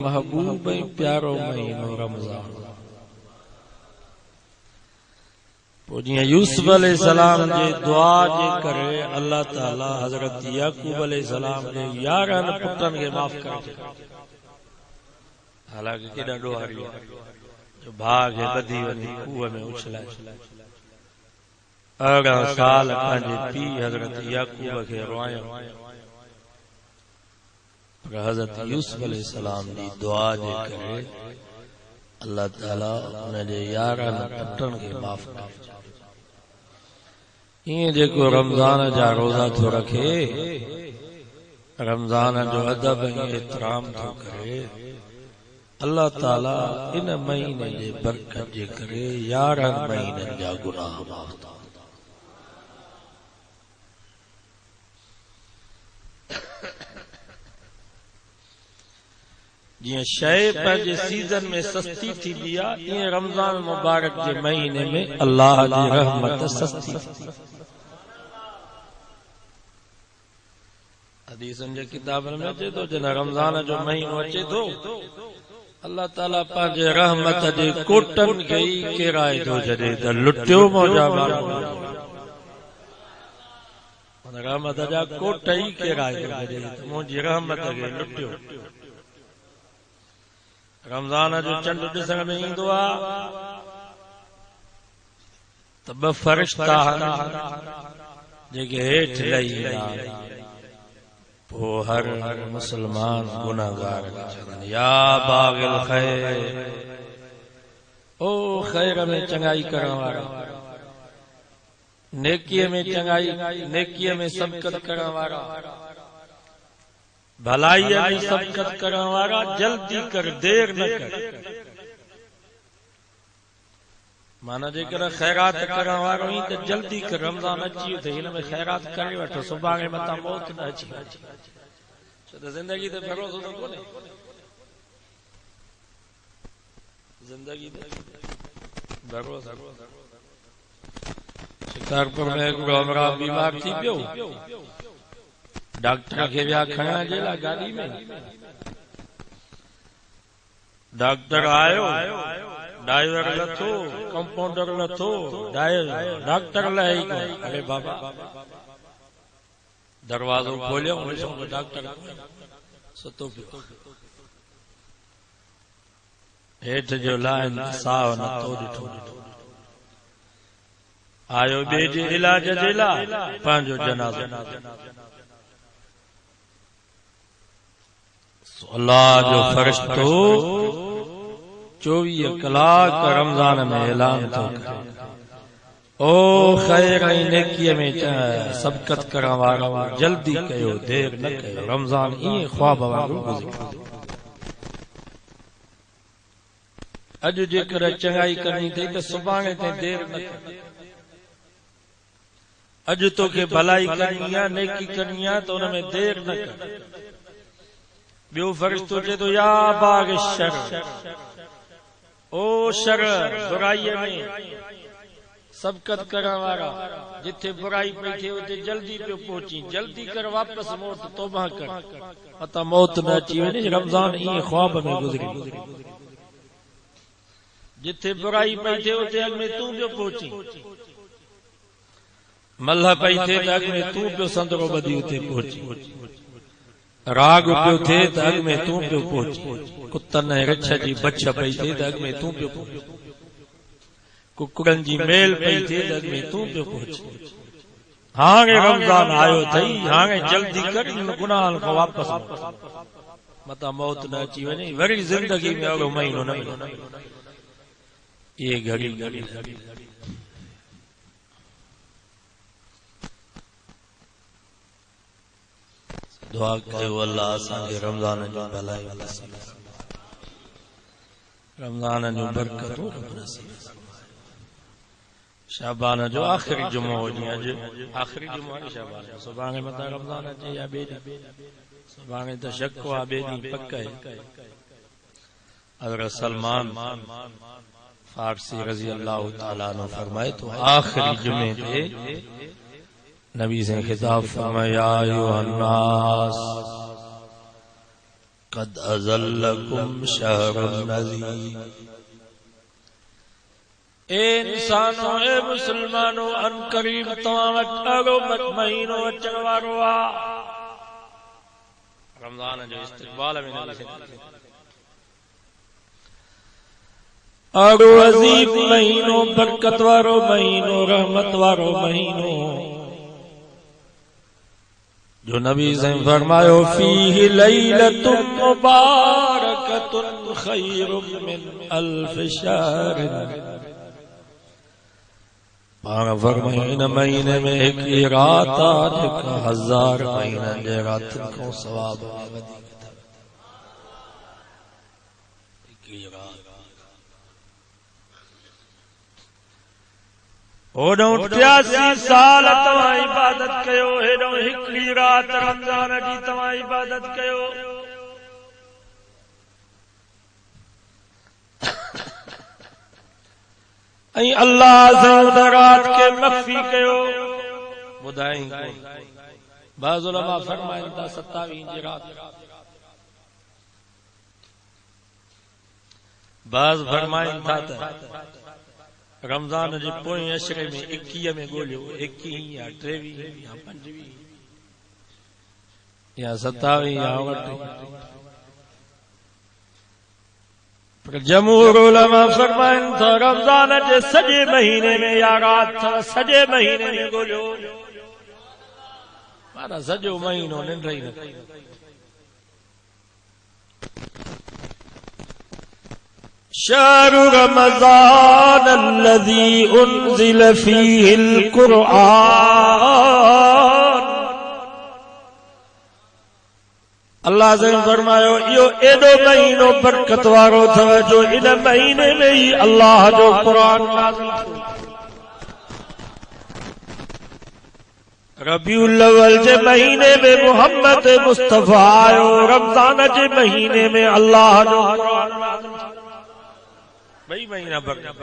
محبوب پیارو مہینو رمضان پوجیاں یوسف علیہ السلام جے دعا جے کرے اللہ تعالی حضرت یعقوب علیہ السلام نے 11 پٹن کے معاف کرے حالانکہ کیڑا ڈوہاری جو بھاگ ہے بدی ونی کوہ میں اچھلائے 18 سال پنجے پی حضرت یعقوب کے روائیں حضرت یوسف علیہ السلام دی دعا جے کرے اللہ تعالیٰ انہیں جے 11 پٹن کے معاف کرے یہ جے کو رمضان جا روزہ تو رکھے رمضان جو ادب احترام تو کرے اللہ تعالیٰ ان مہینے جے برکت جے کرے 11 مہینے جا گناہ معاف جی شے پر جے سیزن میں سستی تھی دیا یہ رمضان مبارک جے مہینے میں اللہ جی رحمت سستی حدیثن جے کتابن میں اچے تو جن رمضان جو مہینو اچے تو اللہ تعالیٰ پانچے رحمت جے کوٹن گئی کرائے دو جدے در لٹیو موجہ بارو رحمت جا کوٹئی کرائے دو جدے موجی رحمت گئی لٹیو رمضان جو چند ڈسن میں ہی دعا تب فرشتہ جے کہ ہیٹھ لئی وہ ہر مسلمان گناہگار یا باغ الخیر او خیر میں چنگائی کرن والا نیکی میں چنگائی نیکی میں سبقت کرن والا بھلائی میں سبقت کرن والا جلدی کر دیر نہ کر مانا جے کر خیرات کرن والا ہی تے جلدی کر رمضان اچھی تے ان میں خیرات کرے وٹھو صبح کے متا موت نہ اچھی تو زندگی تے بھروسہ تو کونے زندگی تے بھروسہ شکارپور میں ایک ہمراہ بیمار تھی پیو ڈاکٹر کے بیا کھڑا جیلا گاڑی میں ڈاکٹر آئیو ڈائیور لتھو کمپاؤنڈر لتھو ڈاکٹر لہی کو ارے بابا دروازوں کھولے انہیں کو ڈاکٹر ستو پیو ہیٹ جو لائن ساو نہ تو ڈٹھو آئیو بیجی علاج جیلا پانچو جنازہ اللہ جو فرشتو 24 کلاک رمضان میں اعلان تو کرے او خیر نیکی میں سبقت کرن والا جلدی کہو دیر نہ کہو رمضان این خواب وانگو گزر اج جے کر چنگائی کرنی تھی تو صبح تے دیر نہ کر اج تو کہ بھلائی کرنی ہے نیکی کرنی ہے تو ان میں دیر نہ کر بیو فرشتو چے تو یا باغ شر او شر برائی میں سبقت کرن والا جتھے برائی پئی تھے اوتے جلدی پہ پہنچی جلدی کر واپس موت توبہ کر پتہ موت نہ اچی ونے رمضان این خواب میں گزری جتھے برائی پئی تھے اوتے اگ میں تو جو پہنچی ملہ پئی تھے اگ میں تو پہ سندرو بدی اوتے پہنچی راگ پیو تھے تاگ میں تو پیو پہنچ کتن رچھا جی بچہ پئی تھے تاگ میں تو پیو پہنچ ککڑن جی میل پئی تھے تاگ میں تو پیو پہنچ ہاں گے رمضان آئیو تھئی ہاں گے جلدی کر ان گناہن کو واپس متا موت نہ اچی ونے وری زندگی میں اگو مہینو نہ ملے یہ گھڑی گھڑی دعا کرو اللہ آسان کے رمضان جو بھلائی نصیب رمضان جو برکت ہو نصیب شعبان جو آخری جمعہ ہو جی آخری جمعہ شعبان صبح میں متا رمضان اچے یا بیدی صبح میں تشک و بیدی پکا ہے حضرت سلمان فارسی رضی اللہ تعالیٰ عنہ فرمائے تو آخری جمعے تھے نبی سے خطاب فرمایا یا ایھا الناس قد ازلکم شہر النذیر. اے انسانو اے مسلمانو ان قریب تمام اٹھارو مہینو اچن وارو آ. رمضان جو استقبال میں نبی سے اڑو عظیم مہینو، برکت وارو مہینو، رحمت وارو مہینو، جو نبی سے فرمایا فیہ لیلۃ مبارکۃ خیر من الف شہر. پانا فرمایا ان مہینے میں ایک رات آج کا 1000 مہینہ جے رات کو ثواب میں ودیک تھا. ایک رات اوڈوں 83 سال تواں عبادت کیو، ایڈوں ہکڑی رات رمضان جی تواں عبادت کیو. ائیں اللہ سے رات کے مخفی کیو بدائیں کو. بعض علماء فرمائیں تا 27 جی رات، بعض فرمائیں تا رمضان جی پوئیں عشرے میں 21 میں گولیو، 21 یا 23 یا 25 یا 27 یا 28. جمہور علماء فرمائیں تھا رمضان جے سجے مہینے میں یا رات تھا سجے مہینے میں گولیو، مانا سجو مہینو ننڈ رہی نہ. شہر رمضان الذی انزل فیہ القرآن. اللہ سے فرمایا یہ ایڈو مہینو برکت وارو تھا جو ان مہینے میں ہی اللہ جو قرآن نازل تھو. ربیع الاول جے مہینے میں محمد مصطفیٰ آئے، رمضان جے مہینے میں اللہ جو قرآن نازل تھو. بھئی مہینہ برکت.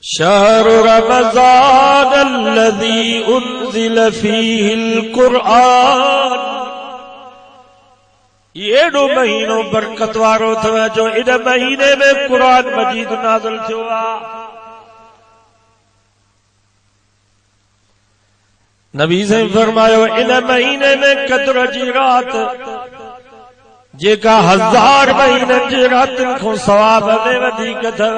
شہر رمضان الذی انزل فیہ القرآن. یہ ایڈو مہینو برکت وارو تھا جو ان مہینے میں قرآن مجید نازل تھوا. نبی سے فرمایا ان مہینے میں قدر جی رات جے کا 1000 مہینے جی رات کو ثواب میں ودیک تھا.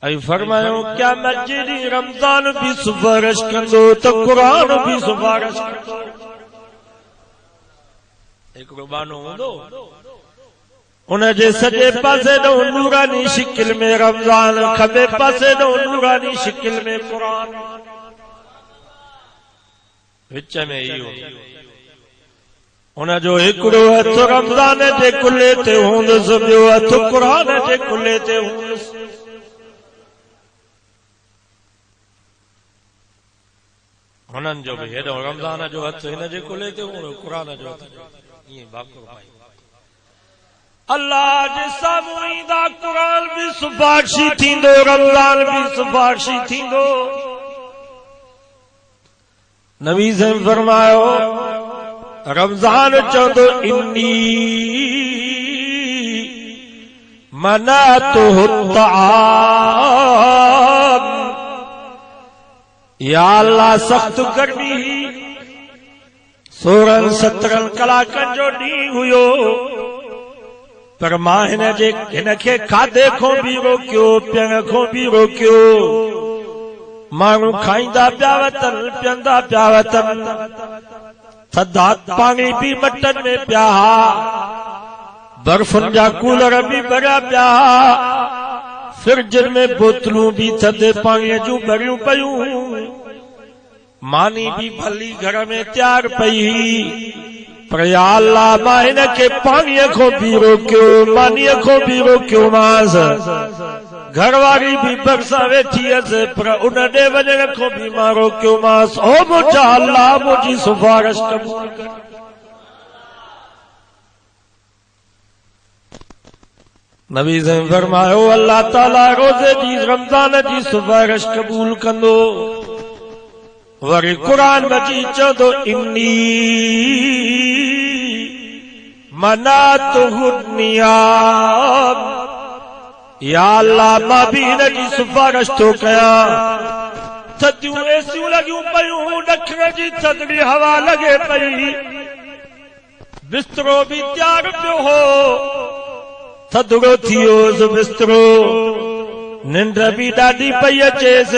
ای فرمایا کیا مسجد رمضان بھی سفارش کندو تو قرآن بھی سفارش کندو. ایک ربانو ہوندو انہیں جے سجے پاسے دو نورانی شکل میں رمضان، کھبے پاسے دو نورانی شکل میں قرآن. وچ میں ایو انہیں جو ہکڑو ہتھ رمضان جے کلے تے ہوندس، ٻیو ہتھ قرآن جے کلے تے ہوندس. ہنن جو بھی ہے رمضان جو ہتھ ہن جے کلے تے ہوں قرآن جو ہتھ یہ باقر بھائی. اللہ جے ساموئی دا قرآن بھی سفارشی تھیندو، رمضان بھی سفارشی تھیندو. نبی سے فرمایا رمضان چودو انی منعتہ الطعام. یا اللہ سخت گرمی 16-17 کلاکن جو ڈی ہوئیو پر ماں ہنکے کھادے کھو بھی روکیو، پیان کھو بھی روکیو. مانو کھائندہ پیاوتن پیاندا پیاوتن، تھدا پانی بھی مٹن میں پیا، برفن جا کولر بھی بھریا پیا، فرجن میں بوتلوں بھی تھدے پانی جو بھریوں پیوں، مانی بھی بھلی گھر میں تیار پئی. پر یا اللہ ماں کے پانی کو بھی روکیو، مانی کو بھی روکیو. ماس گھر والی بھی برسا ویٹھی سے پر ان ڈے وجہ کو بھی ماں روکیو. ماس او مجھا اللہ مجھے سفارش قبول کر. نبی سے فرمایا اللہ تعالی روزے جی رمضان جی سفارش قبول کندو. وری قرآن مجید چودو انی مناتہ النیام یا اللہ ما بھی نجی سفارش تو کیا تھدیوں ایسیوں لگیوں پیوں ڈکھنے جی تھدڑی ہوا لگے پئی بسترو بھی تیار پیو ہو تھدڑو تھیو سو بسترو ننڈر بھی ڈاڈی پئی اچیس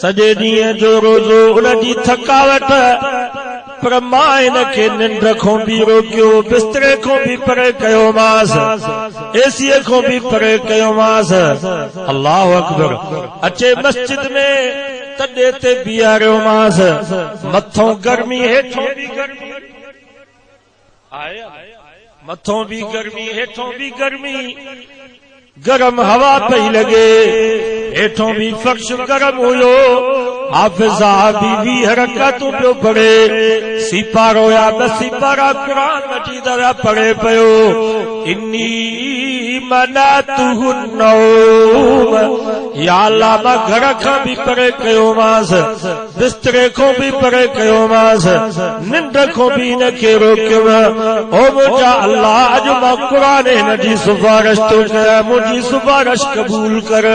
سجے ڈیئں جو روزو ان جی تھکاوٹ پر ماں انکے ننڈ کھوں بھی روکیو بسترے کھوں بھی پرے کیو ماس ایسی کھوں بھی پرے کیو ماس اللہ اکبر اچے مسجد میں تڈے تے بیاریو ماس متھوں گرمی ہیٹھوں بھی گرمی متھوں بھی گرمی ہیٹھوں بھی گرمی گرم ہوا پئی لگے ہیٹھوں بھی فرش گرم ہوئیو حافظ بی بی حرکتوں پہ پڑے سپارو یا سپارا قرآن مجید پڑے پیو انی مناتہ النوم یا اللہ ما گھر کھا بھی پڑے کیو ماس بسترے کو بھی پڑے کیو ماس ننڈ کو بھی نکے روکیو او مجھا اللہ جو ما قرآن نجی سفارش تو کیا مجھے سفارش قبول کر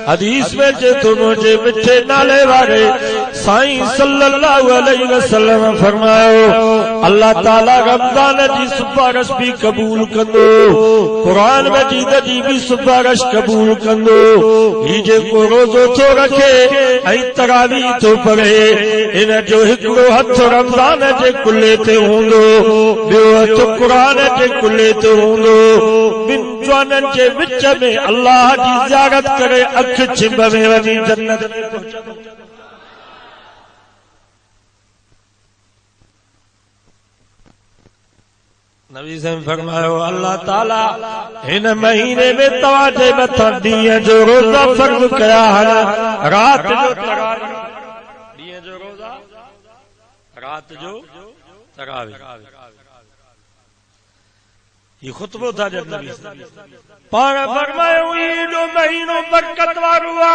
حدیث میں جے تو مجھے مٹھے نالے والے سائیں صلی اللہ علیہ وسلم فرماؤ اللہ تعالی رمضان جی سفارش بھی قبول کندو قرآن مجید جی بھی سفارش قبول کندو ہی جے کو روزو تو رکھے ای تراویح تو پڑھے ان جو ہکڑو ہتھ رمضان جے کلے تے ہوندو بیو ہتھ قرآن جے کلے تے ہوندو بن جوانن جے وچ میں اللہ جی زیارت کرے اکھ چھب میں ونی جنت میں پہنچا نبی سے فرمایا اللہ تعالی ان مہینے میں تواجے متھا دیئے جو روزہ فرض کیا ہے رات جو تراویح دیئے جو روزہ رات جو تراویح یہ خطبہ تھا جب نبی سے پانا فرمایا یہ جو مہینوں برکت واروا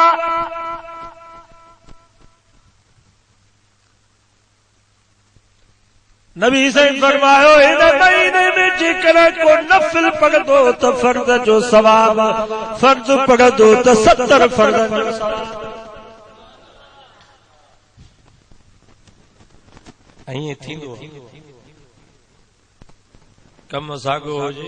نبی سے فرمایا ان مہینے میں جکر کو نفل پڑھ دو تو فرض جو ثواب فرض پڑھ دو تو 70 فرض جو ثواب અહીં થીંદો કમ સાગો હોજે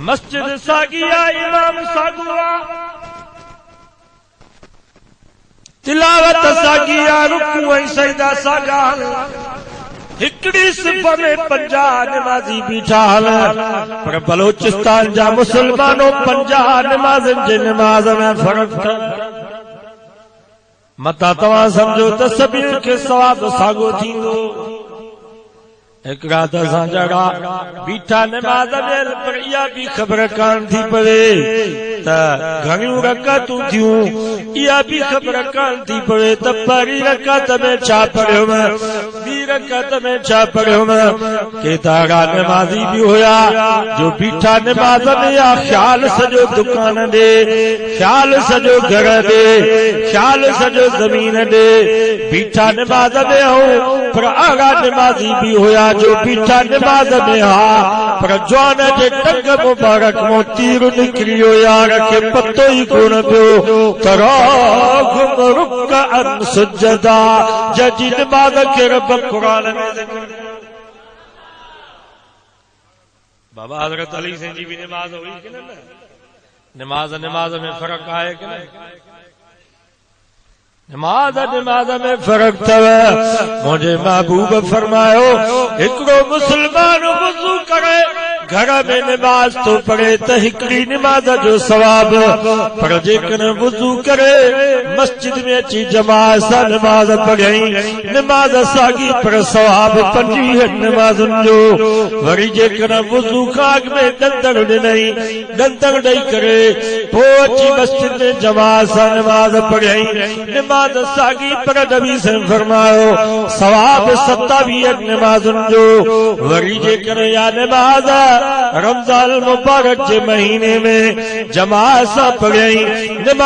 مسجد ساگیا امام ساگوا تلاوت ساگیا رکوع سجدہ ساگا ہکڑی صف میں 50 نمازی بیٹھا پر بلوچستان جا مسلمانوں 50 نمازن جے نماز میں فرق تھا متا تواں سمجھو ته سڀني کي ثواب ساڳو ٿيندو ایک رات اسان جڑا بیٹھا نماز میں پر ایا بھی خبر کان تھی پوے تا گھڻيون رکعتون تھيون ایا بھی خبر کان تھی پوے تا پہری رکعت میں چھا پڑھيو میں بي رکعت میں چھا پڑھيو میں کہ تاڑا نمازی بھی ہویا جو بیٹھا نماز میں یا خیال سجو دکان دے خیال سجو گھر دے خیال سجو زمین دے بیٹھا نماز میں ہو پر آغا نمازی بھی ہویا جو بیٹھا نماز میں ہا پر جوان جے ٹنگ مبارک مو تیر نکلیو یار کے پتو ہی کون پیو تراغم رکعن سجدہ جی نماز کے رب قرآن میں ذکر بابا حضرت علی سے جی بھی نماز ہوئی کہ نہیں نماز میں فرق آئے کہ نہیں نماز میں فرق تھا مجھے محبوب فرماؤ ایکڑو مسلمان وضو کرے گھر میں نماز تو پڑھے تو ہکڑی نماز جو ثواب پر جیکن وضو کرے مسجد میں اچھی جماعت سا نماز پڑھیں نماز ساگی پر ثواب 50 نماز جو وری جیکن وضو خاک میں دندر نہیں دندر نہیں کرے پوچی مسجد میں جماعت سا نماز پڑھیں نماز ساگی پر نبی سے فرماؤ ثواب 27 نماز جو وری جیکن یا نماز رمضان المبارک کے مہینے میں جماعت سا پڑھیں نماز